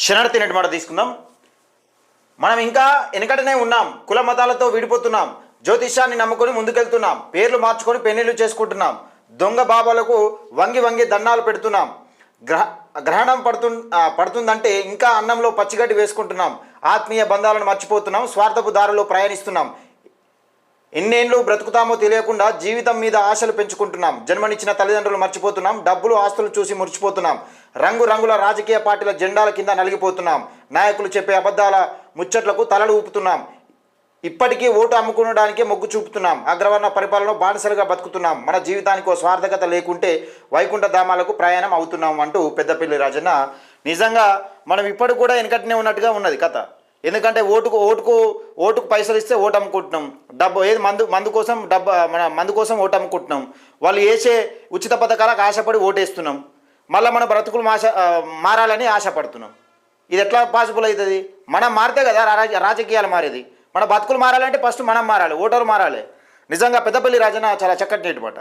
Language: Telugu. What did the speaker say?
శరణార్థి నెట్ మాట తీసుకుందాం. మనం ఇంకా వెనకటనే ఉన్నాం. కుల మతాలతో విడిపోతున్నాం. జ్యోతిష్యాన్ని నమ్ముకొని ముందుకెళ్తున్నాం. పేర్లు మార్చుకొని పెళ్లిళ్ళు చేసుకుంటున్నాం. దొంగ బాబాలకు వంగి వంగి దండాలు పెడుతున్నాం. గ్రహణం పడుతుందంటే ఇంకా అన్నంలో పచ్చిగడ్డి వేసుకుంటున్నాం. ఆత్మీయ బంధాలను మర్చిపోతున్నాం. స్వార్థపు దారిలో ప్రయాణిస్తున్నాం. ఎన్నేళ్ళు బ్రతుకుతామో తెలియకుండా జీవితం మీద ఆశలు పెంచుకుంటున్నాం. జన్మనిచ్చిన తల్లిదండ్రులు మర్చిపోతున్నాం. డబ్బులు ఆస్తులు చూసి మురిచిపోతున్నాం. రంగురంగుల రాజకీయ పార్టీల జెండాల కింద నలిగిపోతున్నాం. నాయకులు చెప్పే అబద్ధాల ముచ్చట్లకు తలలు ఊపుతున్నాం. ఇప్పటికీ ఓటు అమ్ముకునడానికే మొగ్గు చూపుతున్నాం. అగ్రవర్ణ పరిపాలన బానిసలుగా బతుకుతున్నాం. మన జీవితానికి ఓ స్వార్థకత లేకుంటే వైకుంఠ ధామాలకు ప్రయాణం అవుతున్నాం అంటూ పెద్దపల్లి రాజన్న. నిజంగా మనం ఇప్పటికి కూడా వెనకట్నే ఉన్నట్టుగా ఉన్నది కథ. ఎందుకంటే ఓటుకు పైసలు ఇస్తే ఓటు అమ్ముకుంటున్నాం. డబ్బు ఏది మందు కోసం మన మందు కోసం ఓటు అమ్ముకుంటున్నాం. వాళ్ళు వేసే ఉచిత పథకాలకు ఆశపడి ఓటేస్తున్నాం. మళ్ళీ మన బ్రతుకులు మారాలని ఆశపడుతున్నాం. ఇది ఎట్లా పాసిబుల్ అవుతుంది? మనం మారితే కదా రాజకీయాలు మారేది. మన బతుకులు మారాలంటే ఫస్ట్ మనం మారాలి, ఓటర్లు మారాలి. నిజంగా పెద్దపల్లి రాజన్న చాలా చక్కటి నేటి మాట.